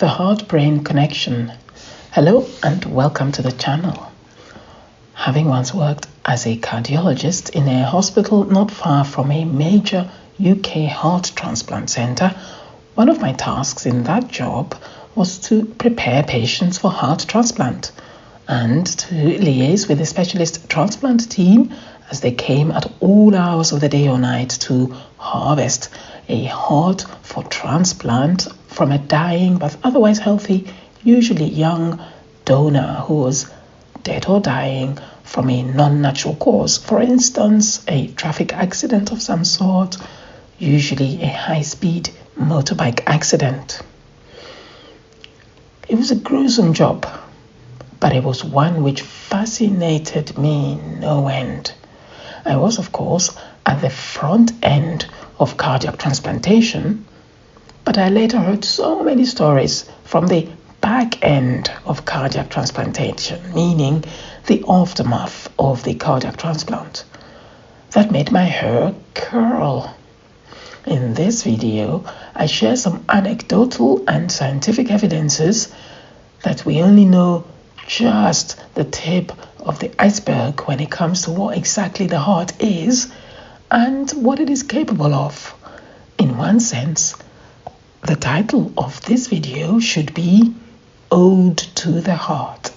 The heart-brain connection. Hello and welcome to the channel. Having once worked as a cardiologist in a hospital not far from a major UK heart transplant centre, one of my tasks in that job was to prepare patients for heart transplant and to liaise with the specialist transplant team as they came at all hours of the day or night to harvest a heart for transplant from a dying but otherwise healthy, usually young donor who was dead or dying from a non-natural cause. For instance, a traffic accident of some sort, usually a high-speed motorbike accident. It was a gruesome job, but it was one which fascinated me no end. I was, of course, at the front end of cardiac transplantation, but I later heard so many stories from the back end of cardiac transplantation, meaning the aftermath of the cardiac transplant, that made my hair curl. In this video, I share some anecdotal and scientific evidences that we only know just the tip of the iceberg when it comes to what exactly the heart is and what it is capable of. In one sense, the title of this video should be Ode to the Heart.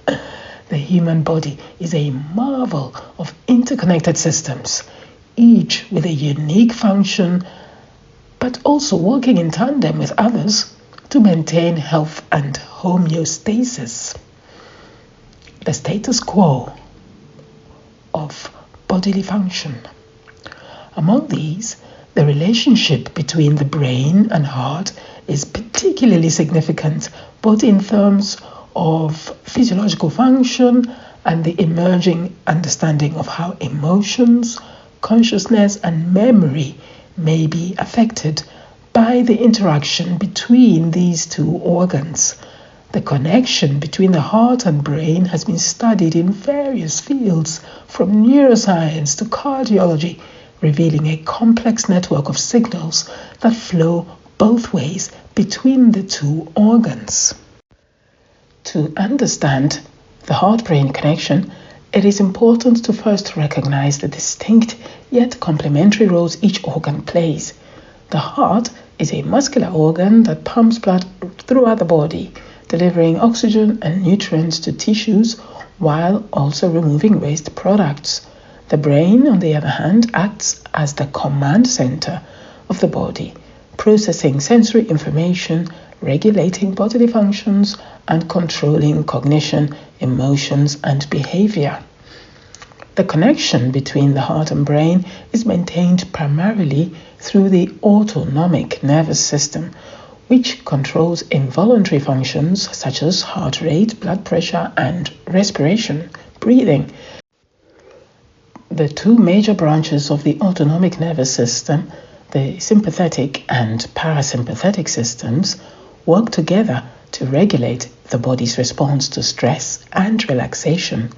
The human body is a marvel of interconnected systems, each with a unique function, but also working in tandem with others to maintain health and homeostasis. The status quo of bodily function. Among these, the relationship between the brain and heart is particularly significant, both in terms of physiological function and the emerging understanding of how emotions, consciousness, and memory may be affected by the interaction between these two organs. The connection between the heart and brain has been studied in various fields, from neuroscience to cardiology, revealing a complex network of signals that flow both ways between the two organs. To understand the heart-brain connection, it is important to first recognize the distinct yet complementary roles each organ plays. The heart is a muscular organ that pumps blood throughout the body, delivering oxygen and nutrients to tissues while also removing waste products. The brain, on the other hand, acts as the command center of the body, processing sensory information, regulating bodily functions, and controlling cognition, emotions, and behavior. The connection between the heart and brain is maintained primarily through the autonomic nervous system, which controls involuntary functions such as heart rate, blood pressure, and respiration, breathing. The two major branches of the autonomic nervous system, the sympathetic and parasympathetic systems, work together to regulate the body's response to stress and relaxation.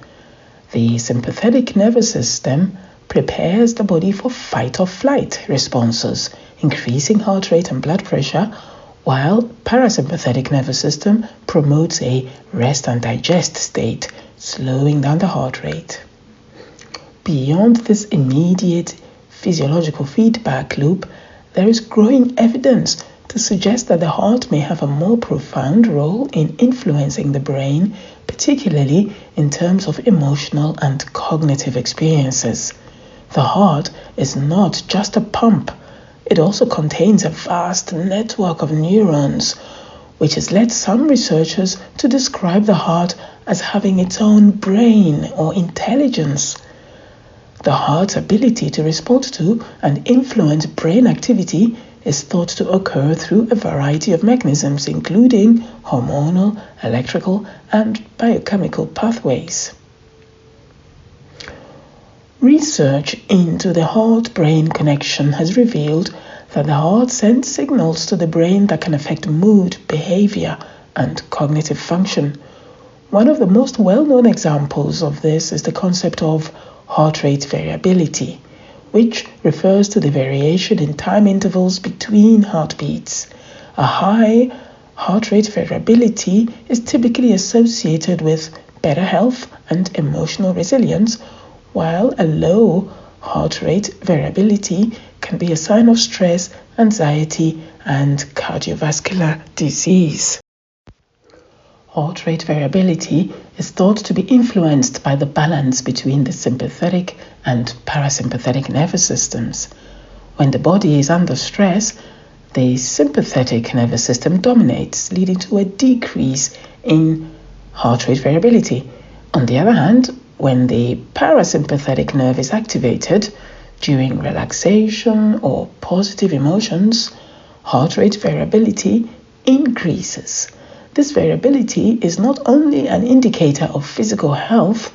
The sympathetic nervous system prepares the body for fight or flight responses, increasing heart rate and blood pressure, while parasympathetic nervous system promotes a rest and digest state, slowing down the heart rate. Beyond this immediate physiological feedback loop, there is growing evidence to suggest that the heart may have a more profound role in influencing the brain, particularly in terms of emotional and cognitive experiences. The heart is not just a pump. It also contains a vast network of neurons, which has led some researchers to describe the heart as having its own brain or intelligence. The heart's ability to respond to and influence brain activity is thought to occur through a variety of mechanisms, including hormonal, electrical, and biochemical pathways. Research into the heart-brain connection has revealed that the heart sends signals to the brain that can affect mood, behavior, and cognitive function. One of the most well-known examples of this is the concept of heart rate variability, which refers to the variation in time intervals between heartbeats. A high heart rate variability is typically associated with better health and emotional resilience, while a low heart rate variability can be a sign of stress, anxiety, and cardiovascular disease. Heart rate variability is thought to be influenced by the balance between the sympathetic and parasympathetic nervous systems. When the body is under stress, the sympathetic nervous system dominates, leading to a decrease in heart rate variability. On the other hand, when the parasympathetic nerve is activated during relaxation or positive emotions, heart rate variability increases. This variability is not only an indicator of physical health,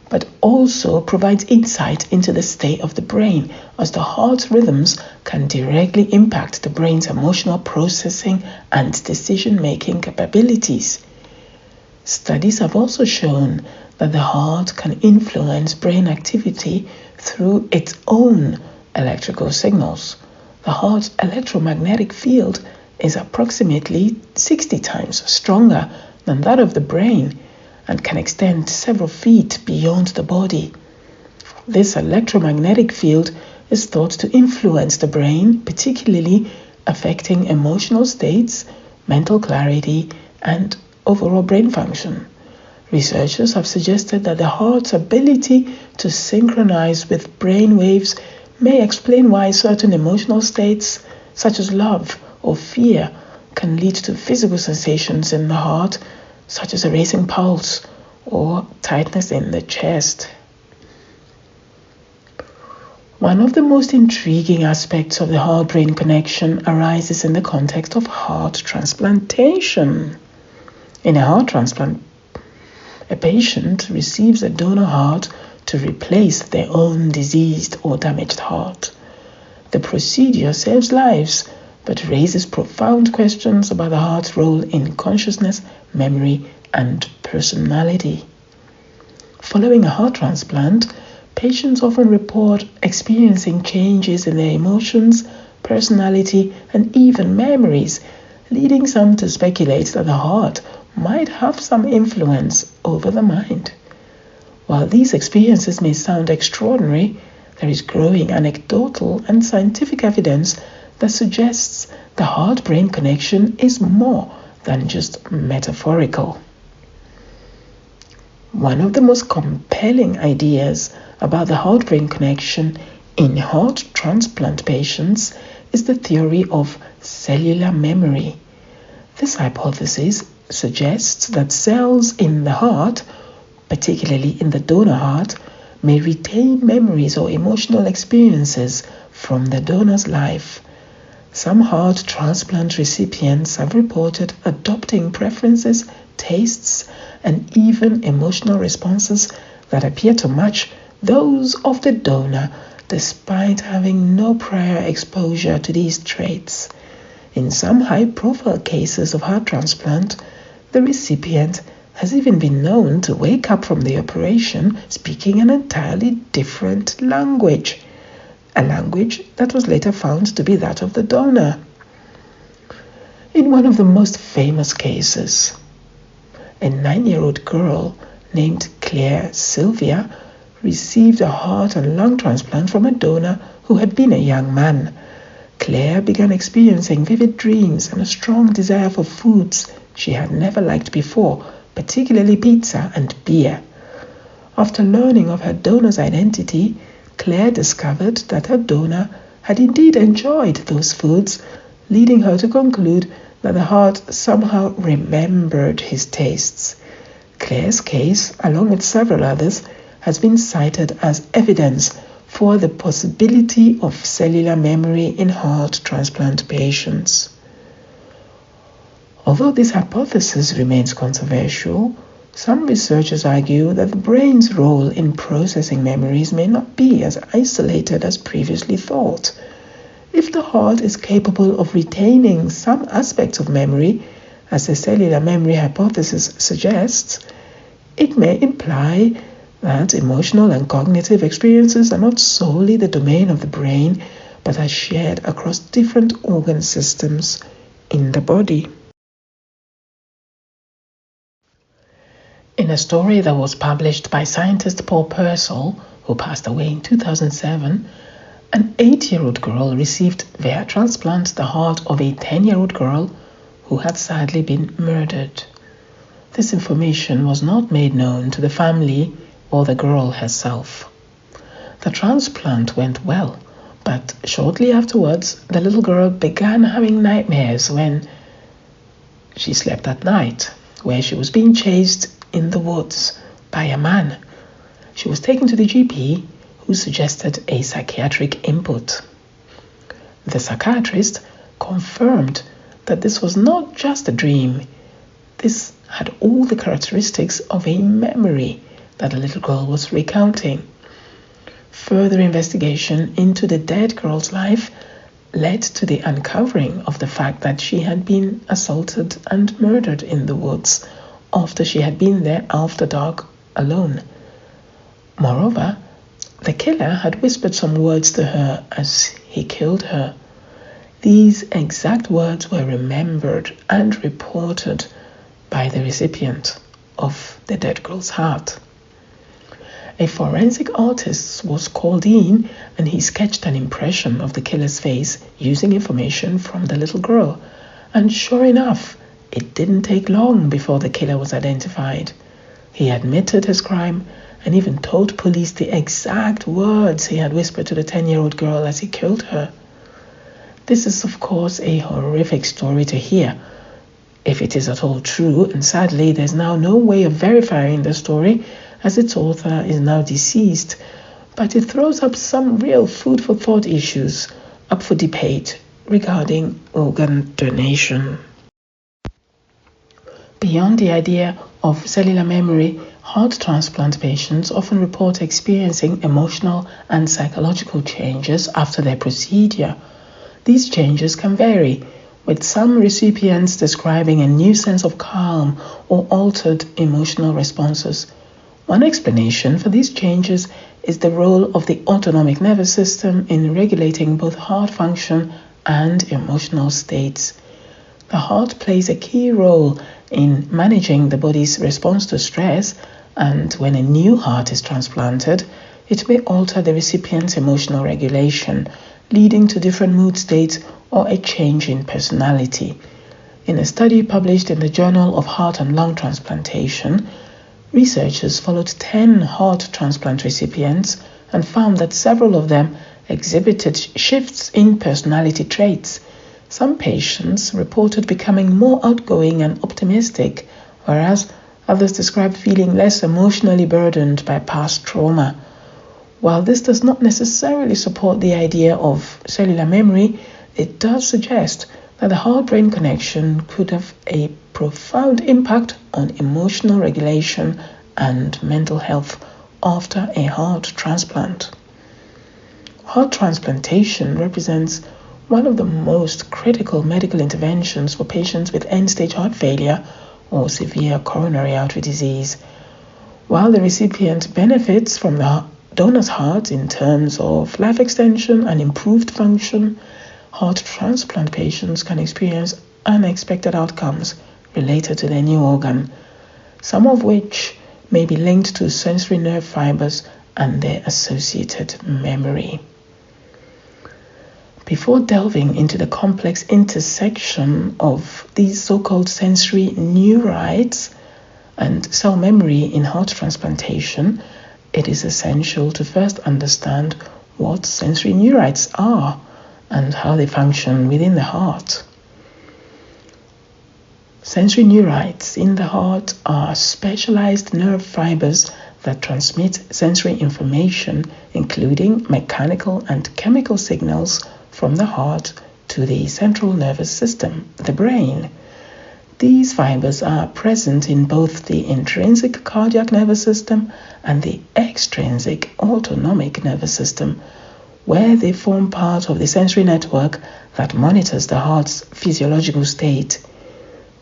but also provides insight into the state of the brain, as the heart rhythms can directly impact the brain's emotional processing and decision-making capabilities. Studies have also shown that the heart can influence brain activity through its own electrical signals. The heart's electromagnetic field is approximately 60 times stronger than that of the brain and can extend several feet beyond the body. This electromagnetic field is thought to influence the brain, particularly affecting emotional states, mental clarity, and overall brain function. Researchers have suggested that the heart's ability to synchronize with brain waves may explain why certain emotional states, such as love or fear, can lead to physical sensations in the heart, such as a racing pulse or tightness in the chest. One of the most intriguing aspects of the heart-brain connection arises in the context of heart transplantation. In a heart transplant, a patient receives a donor heart to replace their own diseased or damaged heart. The procedure saves lives, but raises profound questions about the heart's role in consciousness, memory, and personality. Following a heart transplant, patients often report experiencing changes in their emotions, personality, and even memories, leading some to speculate that the heart might have some influence over the mind. While these experiences may sound extraordinary, there is growing anecdotal and scientific evidence that suggests the heart-brain connection is more than just metaphorical. One of the most compelling ideas about the heart-brain connection in heart transplant patients is the theory of cellular memory. This hypothesis suggests that cells in the heart, particularly in the donor heart, may retain memories or emotional experiences from the donor's life. Some heart transplant recipients have reported adopting preferences, tastes, and even emotional responses that appear to match those of the donor, despite having no prior exposure to these traits. In some high-profile cases of heart transplant, the recipient has even been known to wake up from the operation speaking an entirely different language, a language that was later found to be that of the donor. In one of the most famous cases, a 9-year-old girl named Claire Sylvia received a heart and lung transplant from a donor who had been a young man. Claire began experiencing vivid dreams and a strong desire for foods she had never liked before, particularly pizza and beer. After learning of her donor's identity, Claire discovered that her donor had indeed enjoyed those foods, leading her to conclude that the heart somehow remembered his tastes. Claire's case, along with several others, has been cited as evidence for the possibility of cellular memory in heart transplant patients. Although this hypothesis remains controversial, some researchers argue that the brain's role in processing memories may not be as isolated as previously thought. If the heart is capable of retaining some aspects of memory, as the cellular memory hypothesis suggests, it may imply that emotional and cognitive experiences are not solely the domain of the brain, but are shared across different organ systems, in the body. In a story that was published by scientist Paul Purcell, who passed away in 2007, an 8-year-old girl received via transplant the heart of a 10-year-old girl who had sadly been murdered. This information was not made known to the family or the girl herself. The transplant went well, but shortly afterwards, the little girl began having nightmares when she slept at night, where she was being chased in the woods by a man. She was taken to the GP, who suggested a psychiatric input. The psychiatrist confirmed that this was not just a dream. This had all the characteristics of a memory that the little girl was recounting. Further investigation into the dead girl's life led to the uncovering of the fact that she had been assaulted and murdered in the woods after she had been there after dark alone. Moreover, the killer had whispered some words to her as he killed her. These exact words were remembered and reported by the recipient of the dead girl's heart. A forensic artist was called in and he sketched an impression of the killer's face using information from the little girl. And sure enough, it didn't take long before the killer was identified. He admitted his crime and even told police the exact words he had whispered to the 10-year-old girl as he killed her. This is, of course, a horrific story to hear, if it is at all true, and sadly there's now no way of verifying the story as its author is now deceased, but it throws up some real food for thought issues up for debate regarding organ donation. Beyond the idea of cellular memory, heart transplant patients often report experiencing emotional and psychological changes after their procedure. These changes can vary, with some recipients describing a new sense of calm or altered emotional responses. One explanation for these changes is the role of the autonomic nervous system in regulating both heart function and emotional states. The heart plays a key role in managing the body's response to stress, and when a new heart is transplanted, it may alter the recipient's emotional regulation, leading to different mood states or a change in personality. In a study published in the Journal of Heart and Lung Transplantation, researchers followed 10 heart transplant recipients and found that several of them exhibited shifts in personality traits. Some patients reported becoming more outgoing and optimistic, whereas others described feeling less emotionally burdened by past trauma. While this does not necessarily support the idea of cellular memory, it does suggest that the heart-brain connection could have a profound impact on emotional regulation and mental health after a heart transplant. Heart transplantation represents one of the most critical medical interventions for patients with end-stage heart failure or severe coronary artery disease. While the recipient benefits from the donor's heart in terms of life extension and improved function, heart transplant patients can experience unexpected outcomes related to their new organ, some of which may be linked to sensory nerve fibers and their associated memory. Before delving into the complex intersection of these so-called sensory neurites and cell memory in heart transplantation, it is essential to first understand what sensory neurites are and how they function within the heart. Sensory neurites in the heart are specialized nerve fibers that transmit sensory information, including mechanical and chemical signals from the heart to the central nervous system, the brain. These fibers are present in both the intrinsic cardiac nervous system and the extrinsic autonomic nervous system, where they form part of the sensory network that monitors the heart's physiological state.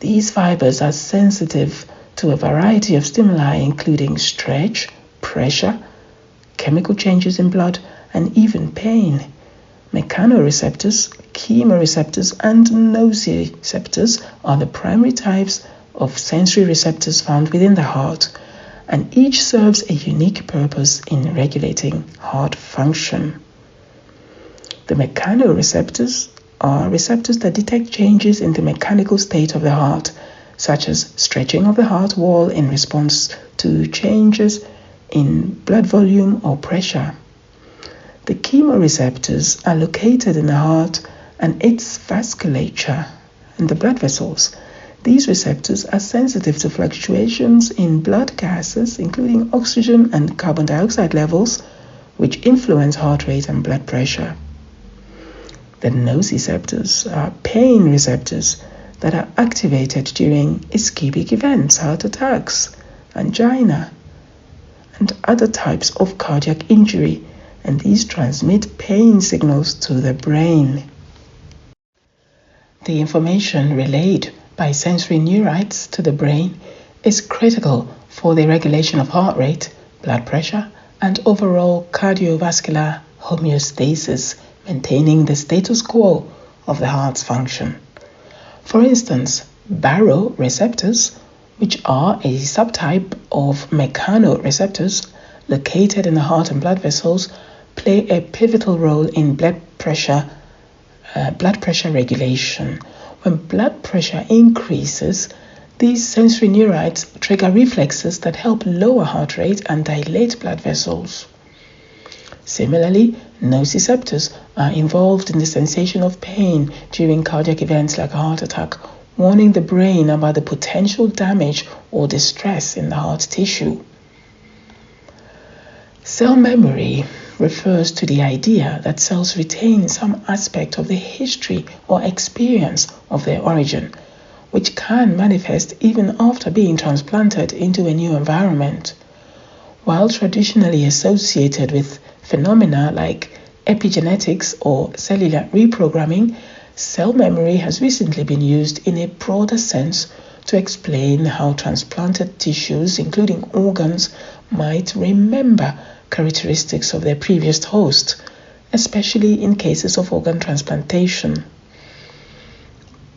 These fibers are sensitive to a variety of stimuli, including stretch, pressure, chemical changes in blood, and even pain. Mechanoreceptors, chemoreceptors, and nociceptors are the primary types of sensory receptors found within the heart, and each serves a unique purpose in regulating heart function. The mechanoreceptors are receptors that detect changes in the mechanical state of the heart, such as stretching of the heart wall in response to changes in blood volume or pressure. The chemoreceptors are located in the heart and its vasculature and the blood vessels. These receptors are sensitive to fluctuations in blood gases, including oxygen and carbon dioxide levels, which influence heart rate and blood pressure. The nociceptors are pain receptors that are activated during ischemic events, heart attacks, angina, and other types of cardiac injury, and these transmit pain signals to the brain. The information relayed by sensory neurites to the brain is critical for the regulation of heart rate, blood pressure, and overall cardiovascular homeostasis, maintaining the status quo of the heart's function. For instance, baroreceptors, which are a subtype of mechanoreceptors located in the heart and blood vessels, play a pivotal role in blood pressure regulation. When blood pressure increases, these sensory neurites trigger reflexes that help lower heart rate and dilate blood vessels. Similarly, nociceptors are involved in the sensation of pain during cardiac events like a heart attack, warning the brain about the potential damage or distress in the heart tissue. Cell memory refers to the idea that cells retain some aspect of the history or experience of their origin, which can manifest even after being transplanted into a new environment. While traditionally associated with phenomena like epigenetics or cellular reprogramming, cell memory has recently been used in a broader sense to explain how transplanted tissues, including organs, might remember characteristics of their previous host, especially in cases of organ transplantation.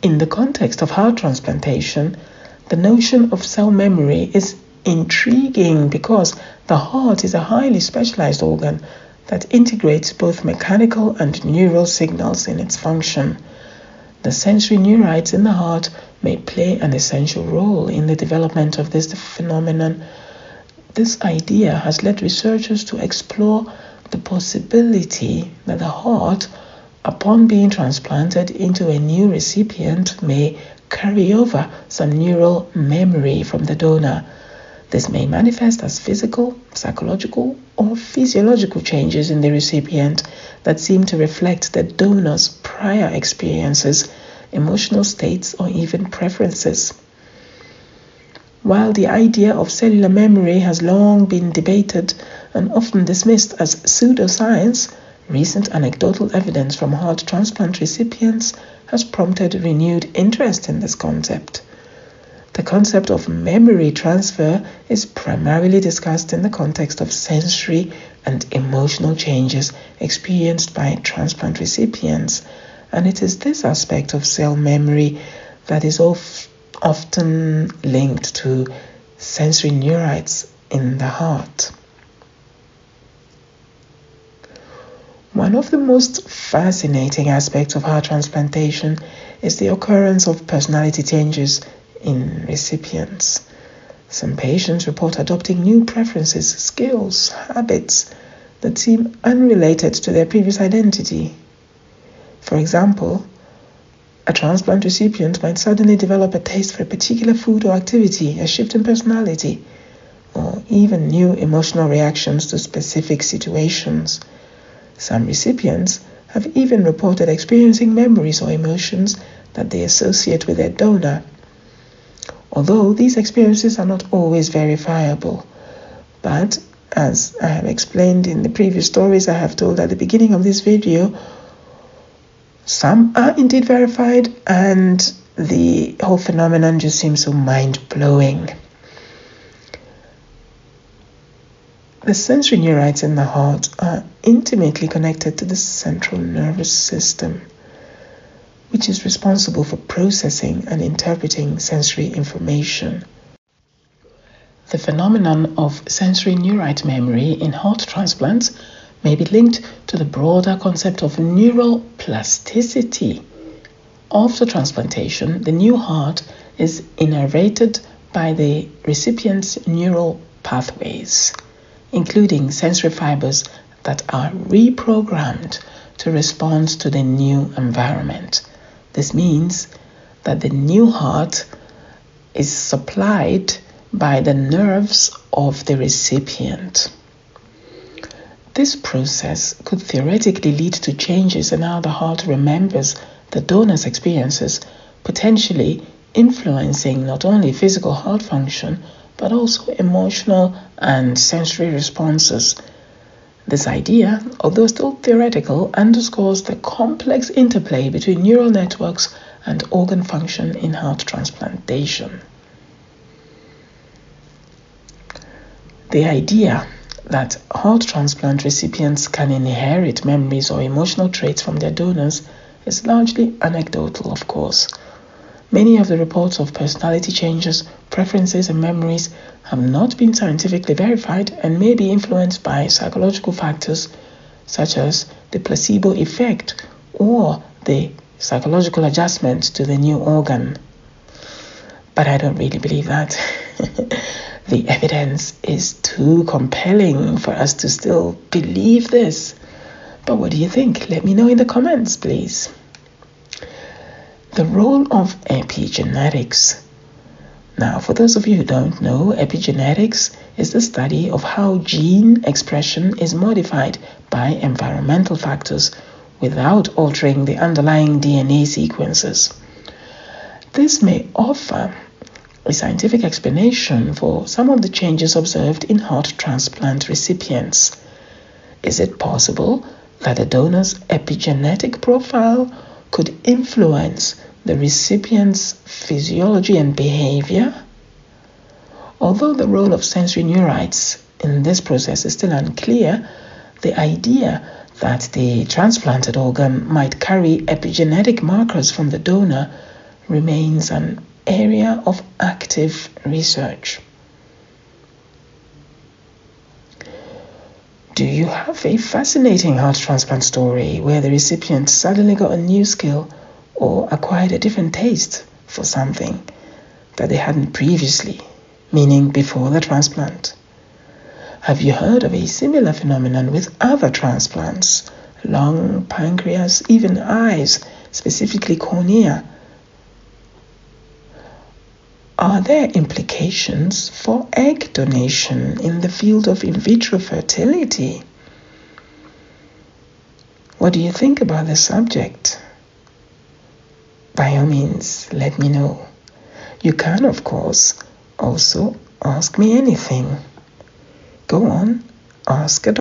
In the context of heart transplantation, the notion of cell memory is intriguing because the heart is a highly specialized organ that integrates both mechanical and neural signals in its function. The sensory neurites in the heart may play an essential role in the development of this phenomenon. This idea has led researchers to explore the possibility that the heart, upon being transplanted into a new recipient, may carry over some neural memory from the donor. This may manifest as physical, psychological, or physiological changes in the recipient that seem to reflect the donor's prior experiences, emotional states, or even preferences. While the idea of cellular memory has long been debated and often dismissed as pseudoscience, recent anecdotal evidence from heart transplant recipients has prompted renewed interest in this concept. The concept of memory transfer is primarily discussed in the context of sensory and emotional changes experienced by transplant recipients, and it is this aspect of cell memory that is often linked to sensory neurites in the heart. One of the most fascinating aspects of heart transplantation is the occurrence of personality changes in recipients. Some patients report adopting new preferences, skills, habits that seem unrelated to their previous identity. For example, a transplant recipient might suddenly develop a taste for a particular food or activity, a shift in personality, or even new emotional reactions to specific situations. Some recipients have even reported experiencing memories or emotions that they associate with their donor. Although these experiences are not always verifiable, but as I have explained in the previous stories I have told at the beginning of this video, some are indeed verified, and the whole phenomenon just seems so mind-blowing. The sensory neurites in the heart are intimately connected to the central nervous system, which is responsible for processing and interpreting sensory information. The phenomenon of sensory neurite memory in heart transplants may be linked to the broader concept of neuroplasticity. After transplantation, the new heart is innervated by the recipient's neural pathways, including sensory fibers that are reprogrammed to respond to the new environment. This means that the new heart is supplied by the nerves of the recipient. This process could theoretically lead to changes in how the heart remembers the donor's experiences, potentially influencing not only physical heart function, but also emotional and sensory responses. This idea, although still theoretical, underscores the complex interplay between neural networks and organ function in heart transplantation. The idea that heart transplant recipients can inherit memories or emotional traits from their donors is largely anecdotal, of course. Many of the reports of personality changes, preferences, and memories have not been scientifically verified and may be influenced by psychological factors such as the placebo effect or the psychological adjustment to the new organ. But I don't really believe that. The evidence is too compelling for us to still believe this. But what do you think? Let me know in the comments, please. The role of epigenetics. Now, for those of you who don't know, epigenetics is the study of how gene expression is modified by environmental factors without altering the underlying DNA sequences. This may offer a scientific explanation for some of the changes observed in heart transplant recipients. Is it possible that a donor's epigenetic profile could influence the recipient's physiology and behavior? Although the role of sensory neurites in this process is still unclear, the idea that the transplanted organ might carry epigenetic markers from the donor remains an area of active research. Do you have a fascinating heart transplant story where the recipient suddenly got a new skill or acquired a different taste for something that they hadn't previously, meaning before the transplant? Have you heard of a similar phenomenon with other transplants? Lung, pancreas, even eyes, specifically cornea. Are there implications for egg donation in the field of in vitro fertility? What do you think about the subject? By all means, let me know. You can, of course, also ask me anything. Go on, ask a